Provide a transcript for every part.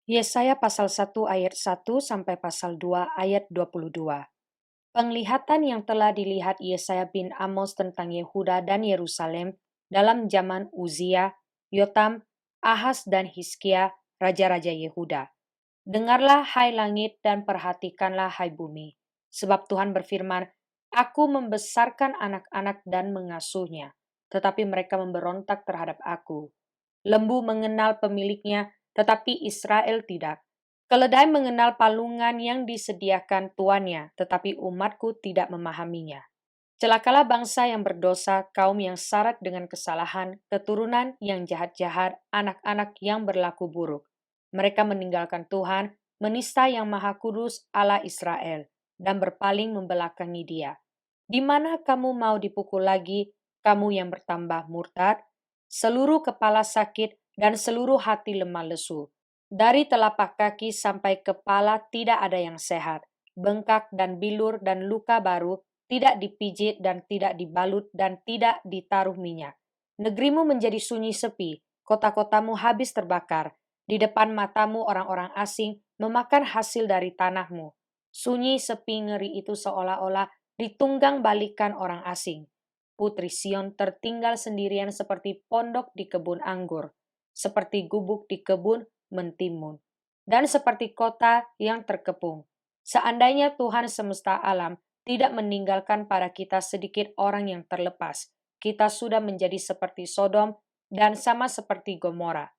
Yesaya pasal 1 ayat 1 sampai pasal 2 ayat 22. Penglihatan yang telah dilihat Yesaya bin Amos tentang Yehuda dan Yerusalem dalam zaman Uzia, Yotam, Ahaz dan Hizkia, raja-raja Yehuda. Dengarlah hai langit dan perhatikanlah hai bumi. Sebab Tuhan berfirman, Aku membesarkan anak-anak dan mengasuhnya, tetapi mereka memberontak terhadap aku. Lembu mengenal pemiliknya, tetapi Israel tidak. Keledai mengenal palungan yang disediakan tuannya, tetapi umatku tidak memahaminya. Celakalah bangsa yang berdosa, kaum yang syarat dengan kesalahan, keturunan yang jahat-jahat, anak-anak yang berlaku buruk. Mereka meninggalkan Tuhan, menista yang Maha Kudus Allah Israel, dan berpaling membelakangi Dia. Di mana kamu mau dipukul lagi, kamu yang bertambah murtad? Seluruh kepala sakit dan seluruh hati lemah lesu. Dari telapak kaki sampai kepala tidak ada yang sehat. Bengkak dan bilur dan luka baru, tidak dipijit dan tidak dibalut dan tidak ditaruh minyak. Negerimu menjadi sunyi sepi, kota-kotamu habis terbakar. Di depan matamu orang-orang asing memakan hasil dari tanahmu. Sunyi sepi ngeri itu seolah-olah ditunggang balikan orang asing. Putri Sion tertinggal sendirian seperti pondok di kebun anggur, seperti gubuk di kebun mentimun, dan seperti kota yang terkepung. Seandainya Tuhan semesta alam tidak meninggalkan pada kita sedikit orang yang terlepas, kita sudah menjadi seperti Sodom dan sama seperti Gomora.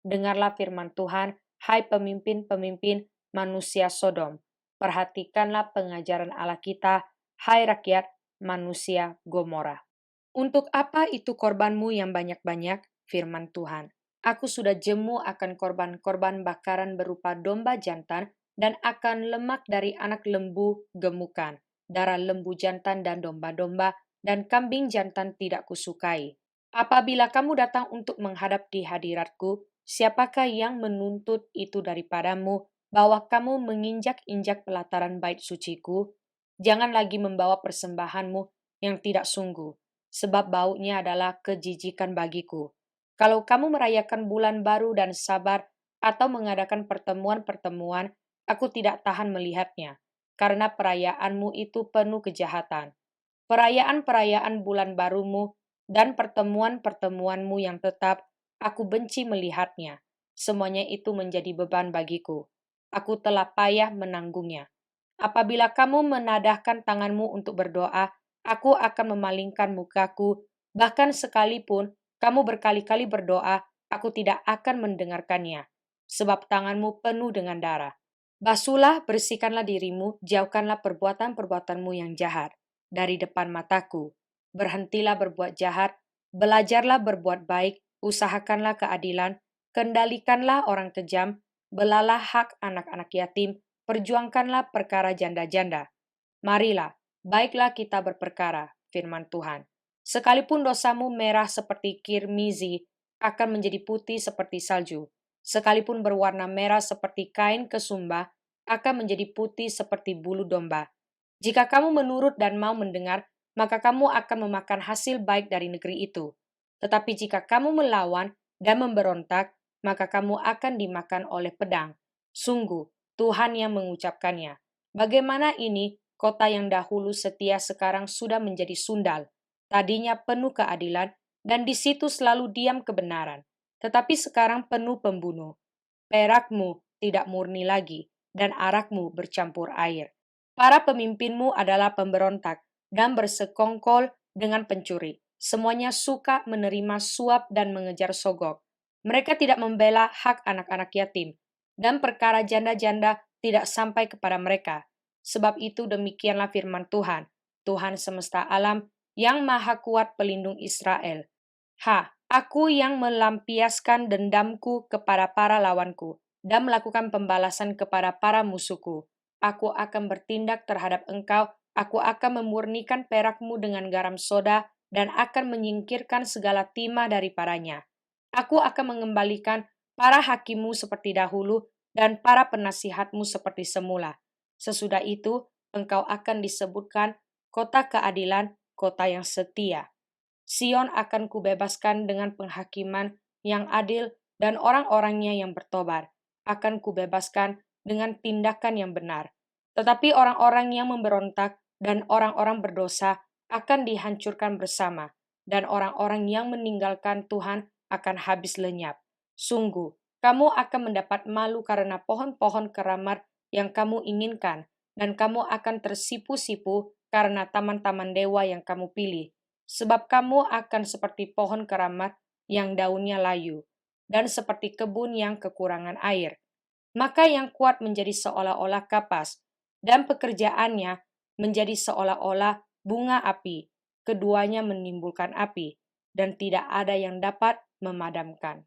Dengarlah firman Tuhan, hai pemimpin-pemimpin manusia Sodom. Perhatikanlah pengajaran Allah kita, hai rakyat manusia Gomora. Untuk apa itu korbanmu yang banyak-banyak? Firman Tuhan. Aku sudah jemu akan korban-korban bakaran berupa domba jantan dan akan lemak dari anak lembu gemukan, darah lembu jantan dan domba-domba, dan kambing jantan tidak kusukai. Apabila kamu datang untuk menghadap di hadiratku, siapakah yang menuntut itu daripadamu, bahwa kamu menginjak-injak pelataran bait suciku? Jangan lagi membawa persembahanmu yang tidak sungguh, sebab baunya adalah kejijikan bagiku. Kalau kamu merayakan bulan baru dan sabar, atau mengadakan pertemuan-pertemuan, aku tidak tahan melihatnya, karena perayaanmu itu penuh kejahatan. Perayaan-perayaan bulan barumu dan pertemuan-pertemuanmu yang tetap, aku benci melihatnya. Semuanya itu menjadi beban bagiku. Aku telah payah menanggungnya. Apabila kamu menadahkan tanganmu untuk berdoa, aku akan memalingkan mukaku, bahkan sekalipun kamu berkali-kali berdoa, aku tidak akan mendengarkannya, sebab tanganmu penuh dengan darah. Basuhlah, bersihkanlah dirimu, jauhkanlah perbuatan-perbuatanmu yang jahat dari depan mataku. Berhentilah berbuat jahat, belajarlah berbuat baik, usahakanlah keadilan, kendalikanlah orang kejam, belalah hak anak-anak yatim, perjuangkanlah perkara janda-janda. Marilah, baiklah kita berperkara, firman Tuhan. Sekalipun dosamu merah seperti kirmizi, akan menjadi putih seperti salju. Sekalipun berwarna merah seperti kain kesumba, akan menjadi putih seperti bulu domba. Jika kamu menurut dan mau mendengar, maka kamu akan memakan hasil baik dari negeri itu. Tetapi jika kamu melawan dan memberontak, maka kamu akan dimakan oleh pedang. Sungguh, Tuhan yang mengucapkannya. Bagaimana ini, kota yang dahulu setia sekarang sudah menjadi sundal. Tadinya penuh keadilan, dan di situ selalu diam kebenaran. Tetapi sekarang penuh pembunuh. Perakmu tidak murni lagi, dan arakmu bercampur air. Para pemimpinmu adalah pemberontak dan bersekongkol dengan pencuri. Semuanya suka menerima suap dan mengejar sogok. Mereka tidak membela hak anak-anak yatim, dan perkara janda-janda tidak sampai kepada mereka. Sebab itu demikianlah firman Tuhan, Tuhan semesta alam, yang maha kuat pelindung Israel. Aku yang melampiaskan dendamku kepada para lawanku, dan melakukan pembalasan kepada para musuhku. Aku akan bertindak terhadap engkau, aku akan memurnikan perakmu dengan garam soda, dan akan menyingkirkan segala timah daripadanya. Aku akan mengembalikan para hakimmu seperti dahulu, dan para penasihatmu seperti semula. Sesudah itu, engkau akan disebutkan kota keadilan, kota yang setia. Sion akan kubebaskan dengan penghakiman yang adil dan orang-orangnya yang bertobat. akan kubebaskan dengan tindakan yang benar. Tetapi orang-orang yang memberontak dan orang-orang berdosa akan dihancurkan bersama, dan orang-orang yang meninggalkan Tuhan akan habis lenyap. Sungguh, kamu akan mendapat malu karena pohon-pohon keramat yang kamu inginkan, dan kamu akan tersipu-sipu karena taman-taman dewa yang kamu pilih. Sebab kamu akan seperti pohon keramat yang daunnya layu, dan seperti kebun yang kekurangan air. Maka yang kuat menjadi seolah-olah kapas, dan pekerjaannya menjadi seolah-olah bunga api. Keduanya menimbulkan api, dan tidak ada yang dapat memadamkan.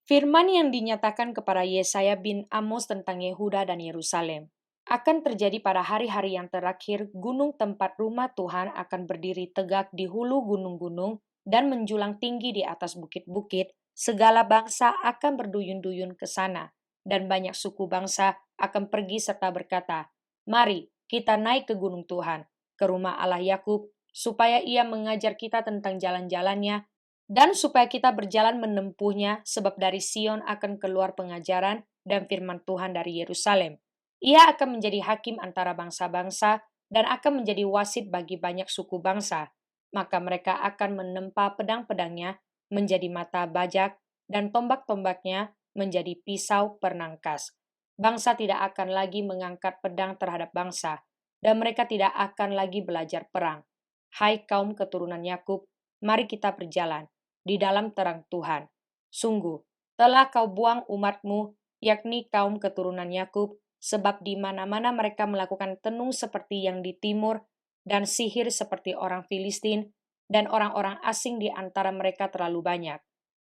Firman yang dinyatakan kepada Yesaya bin Amos tentang Yehuda dan Yerusalem. Akan terjadi pada hari-hari yang terakhir, gunung tempat rumah Tuhan akan berdiri tegak di hulu gunung-gunung dan menjulang tinggi di atas bukit-bukit. Segala bangsa akan berduyun-duyun ke sana, dan banyak suku bangsa akan pergi serta berkata, "Mari, kita naik ke gunung Tuhan, ke rumah Allah Yakub, supaya ia mengajar kita tentang jalan-jalannya, dan supaya kita berjalan menempuhnya, sebab dari Sion akan keluar pengajaran dan firman Tuhan dari Yerusalem. Ia akan menjadi hakim antara bangsa-bangsa dan akan menjadi wasit bagi banyak suku bangsa. Maka mereka akan menempa pedang-pedangnya menjadi mata bajak dan tombak-tombaknya menjadi pisau penangkas. Bangsa tidak akan lagi mengangkat pedang terhadap bangsa, dan mereka tidak akan lagi belajar perang. Hai kaum keturunan Yakub, mari kita berjalan di dalam terang Tuhan. Sungguh, telah kau buang umatmu, yakni kaum keturunan Yakub, sebab di mana-mana mereka melakukan tenung seperti yang di timur, dan sihir seperti orang Filistin, dan orang-orang asing di antara mereka terlalu banyak.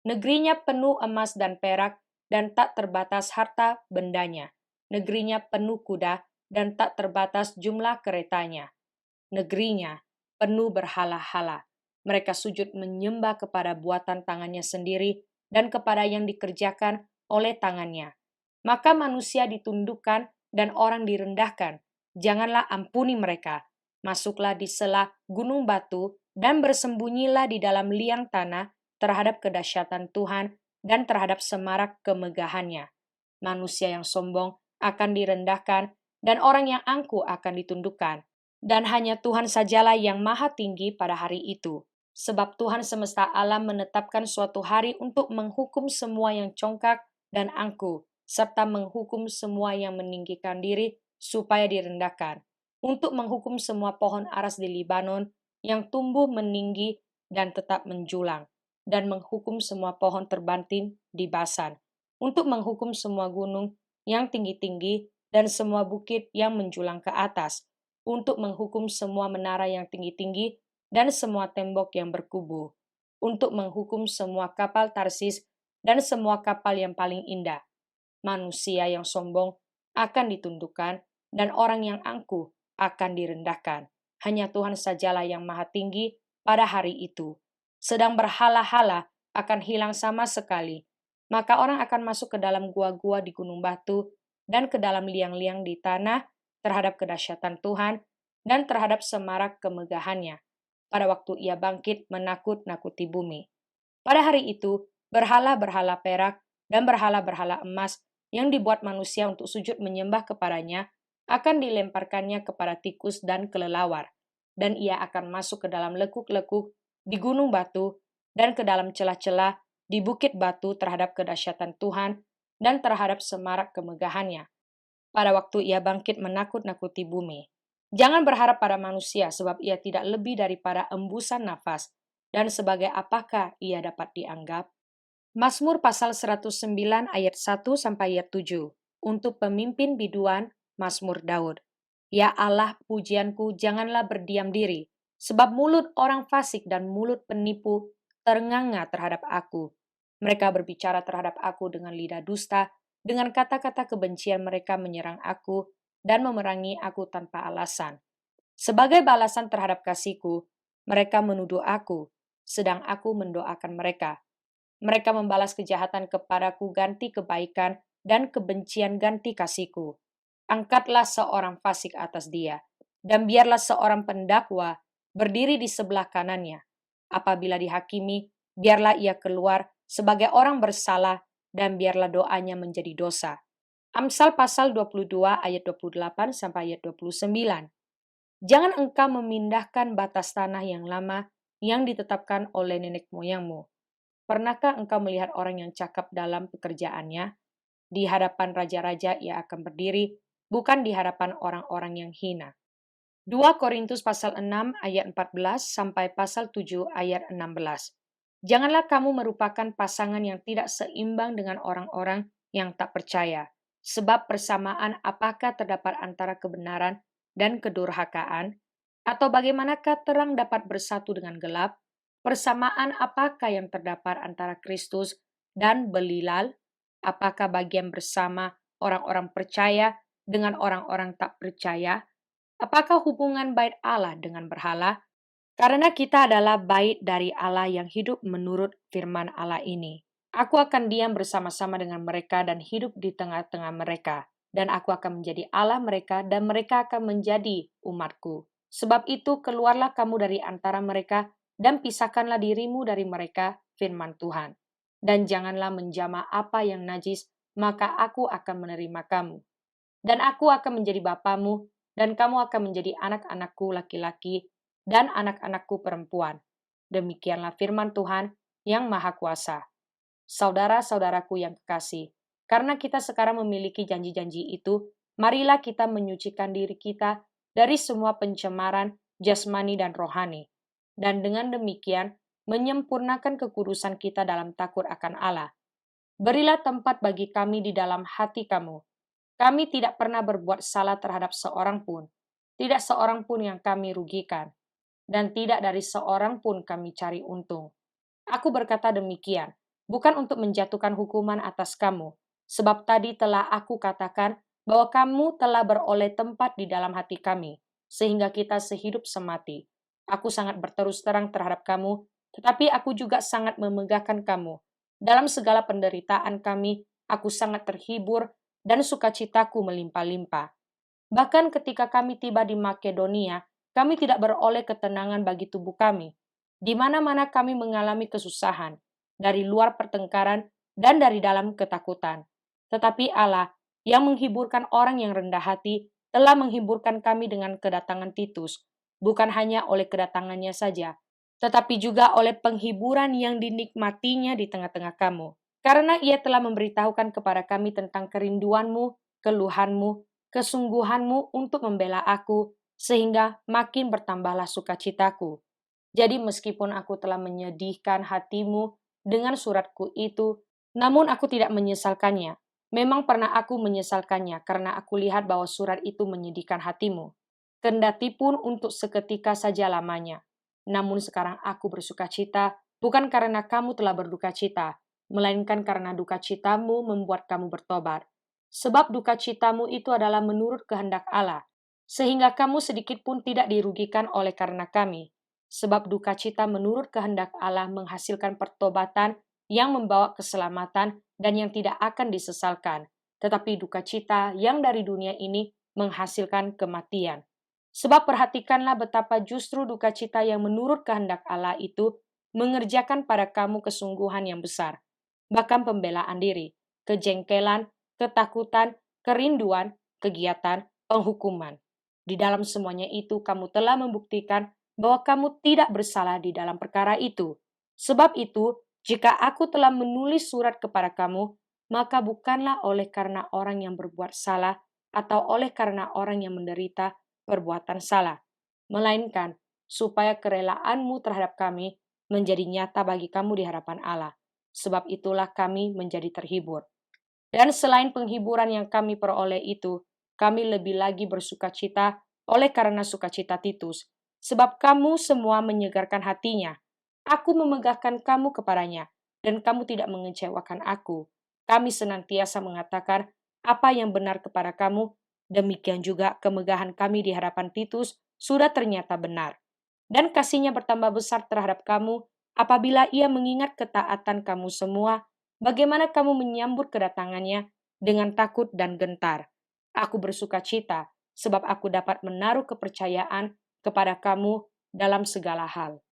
Negerinya penuh emas dan perak, dan tak terbatas harta bendanya. Negerinya penuh kuda, dan tak terbatas jumlah keretanya. Negerinya penuh berhala-hala. Mereka sujud menyembah kepada buatan tangannya sendiri dan kepada yang dikerjakan oleh tangannya. Maka manusia ditundukkan dan orang direndahkan. Janganlah ampuni mereka. Masuklah di sela gunung batu dan bersembunyilah di dalam liang tanah terhadap kedahsyatan Tuhan dan terhadap semarak kemegahannya. Manusia yang sombong akan direndahkan dan orang yang angkuh akan ditundukkan. Dan hanya Tuhan sajalah yang maha tinggi pada hari itu. Sebab Tuhan semesta alam menetapkan suatu hari untuk menghukum semua yang congkak dan angkuh, serta menghukum semua yang meninggikan diri supaya direndahkan, untuk menghukum semua pohon aras di Libanon yang tumbuh meninggi dan tetap menjulang, dan menghukum semua pohon terbanting di Basan, untuk menghukum semua gunung yang tinggi-tinggi dan semua bukit yang menjulang ke atas, untuk menghukum semua menara yang tinggi-tinggi dan semua tembok yang berkubu, untuk menghukum semua kapal Tarsis dan semua kapal yang paling indah. Manusia yang sombong akan ditundukkan dan orang yang angkuh akan direndahkan. Hanya Tuhan sajalah yang maha tinggi pada hari itu. Sedang berhala-hala akan hilang sama sekali. Maka orang akan masuk ke dalam gua-gua di gunung batu dan ke dalam liang-liang di tanah terhadap kedahsyatan Tuhan dan terhadap semarak kemegahannya. Pada waktu ia bangkit menakut-nakuti bumi. Pada hari itu, berhala-berhala perak dan berhala-berhala emas yang dibuat manusia untuk sujud menyembah kepadanya akan dilemparkannya kepada tikus dan kelelawar, dan ia akan masuk ke dalam lekuk-lekuk di gunung batu dan ke dalam celah-celah di bukit batu terhadap kedahsyatan Tuhan dan terhadap semarak kemegahannya. Pada waktu ia bangkit menakut-nakuti bumi. Jangan berharap pada manusia, sebab ia tidak lebih daripada embusan nafas, dan sebagai apakah ia dapat dianggap? Mazmur pasal 109 ayat 1 sampai ayat 7. Untuk pemimpin biduan, Mazmur Daud. Ya Allah, pujianku, janganlah berdiam diri, sebab mulut orang fasik dan mulut penipu ternganga terhadap aku. Mereka berbicara terhadap aku dengan lidah dusta, dengan kata-kata kebencian mereka menyerang aku dan memerangi aku tanpa alasan. Sebagai balasan terhadap kasihku, mereka menuduh aku, sedang aku mendoakan mereka. Mereka membalas kejahatan kepadaku ganti kebaikan dan kebencian ganti kasihku. Angkatlah seorang fasik atas dia, dan biarlah seorang pendakwa berdiri di sebelah kanannya. Apabila dihakimi, biarlah ia keluar sebagai orang bersalah, dan biarlah doanya menjadi dosa. Amsal pasal 22 ayat 28 sampai ayat 29. Jangan engkau memindahkan batas tanah yang lama yang ditetapkan oleh nenek moyangmu. Pernahkah engkau melihat orang yang cakap dalam pekerjaannya? Di hadapan raja-raja ia akan berdiri, bukan di hadapan orang-orang yang hina. 2 Korintus pasal 6 ayat 14 sampai pasal 7 ayat 16. Janganlah kamu merupakan pasangan yang tidak seimbang dengan orang-orang yang tak percaya. Sebab persamaan apakah terdapat antara kebenaran dan kedurhakaan? Atau bagaimanakah terang dapat bersatu dengan gelap? Persamaan apakah yang terdapat antara Kristus dan Belial? Apakah bagian bersama orang-orang percaya dengan orang-orang tak percaya? Apakah hubungan bait Allah dengan berhala? Karena kita adalah bait dari Allah yang hidup menurut firman Allah ini. Aku akan diam bersama-sama dengan mereka dan hidup di tengah-tengah mereka. Dan aku akan menjadi Allah mereka dan mereka akan menjadi umatku. Sebab itu keluarlah kamu dari antara mereka dan pisahkanlah dirimu dari mereka, firman Tuhan. Dan janganlah menjamah apa yang najis, maka aku akan menerima kamu. Dan aku akan menjadi bapamu, dan kamu akan menjadi anak-anakku laki-laki dan anak-anakku perempuan. Demikianlah firman Tuhan yang Maha Kuasa. Saudara-saudaraku yang kekasih, karena kita sekarang memiliki janji-janji itu, marilah kita menyucikan diri kita dari semua pencemaran jasmani dan rohani. Dan dengan demikian, menyempurnakan kekudusan kita dalam takut akan Allah. Berilah tempat bagi kami di dalam hati kamu. Kami tidak pernah berbuat salah terhadap seorang pun, tidak seorang pun yang kami rugikan, dan tidak dari seorang pun kami cari untung. Aku berkata demikian, bukan untuk menjatuhkan hukuman atas kamu, sebab tadi telah aku katakan bahwa kamu telah beroleh tempat di dalam hati kami, sehingga kita sehidup semati. Aku sangat berterus terang terhadap kamu, tetapi aku juga sangat memegahkan kamu. Dalam segala penderitaan kami, aku sangat terhibur dan sukacitaku melimpah-limpah. Bahkan ketika kami tiba di Makedonia, kami tidak beroleh ketenangan bagi tubuh kami. Di mana-mana kami mengalami kesusahan, dari luar pertengkaran dan dari dalam ketakutan. Tetapi Allah, yang menghiburkan orang yang rendah hati, telah menghiburkan kami dengan kedatangan Titus, bukan hanya oleh kedatangannya saja, tetapi juga oleh penghiburan yang dinikmatinya di tengah-tengah kamu. Karena ia telah memberitahukan kepada kami tentang kerinduanmu, keluhanmu, kesungguhanmu untuk membela aku, sehingga makin bertambahlah sukacitaku. Jadi meskipun aku telah menyedihkan hatimu dengan suratku itu, namun aku tidak menyesalkannya. Memang pernah aku menyesalkannya karena aku lihat bahwa surat itu menyedihkan hatimu. Kendati pun untuk seketika saja lamanya. Namun sekarang aku bersukacita, bukan karena kamu telah berduka cita, melainkan karena duka citamu membuat kamu bertobat. Sebab duka citamu itu adalah menurut kehendak Allah, sehingga kamu sedikit pun tidak dirugikan oleh karena kami. Sebab duka cita menurut kehendak Allah menghasilkan pertobatan yang membawa keselamatan dan yang tidak akan disesalkan. Tetapi duka cita yang dari dunia ini menghasilkan kematian. Sebab perhatikanlah betapa justru duka cita yang menurut kehendak Allah itu mengerjakan pada kamu kesungguhan yang besar, bahkan pembelaan diri, kejengkelan, ketakutan, kerinduan, kegiatan, penghukuman. Di dalam semuanya itu kamu telah membuktikan bahwa kamu tidak bersalah di dalam perkara itu. Sebab itu, jika aku telah menulis surat kepada kamu, maka bukanlah oleh karena orang yang berbuat salah atau oleh karena orang yang menderita perbuatan salah, melainkan supaya kerelaanmu terhadap kami menjadi nyata bagi kamu di hadapan Allah. Sebab itulah kami menjadi terhibur. Dan selain penghiburan yang kami peroleh itu, kami lebih lagi bersukacita oleh karena sukacita Titus, sebab kamu semua menyegarkan hatinya. Aku memegahkan kamu kepadanya, dan kamu tidak mengecewakan aku. Kami senantiasa mengatakan apa yang benar kepada kamu, demikian juga kemegahan kami di hadapan Titus sudah ternyata benar. Dan kasihnya bertambah besar terhadap kamu apabila ia mengingat ketaatan kamu semua, bagaimana kamu menyambut kedatangannya dengan takut dan gentar. Aku bersuka cita sebab aku dapat menaruh kepercayaan kepada kamu dalam segala hal.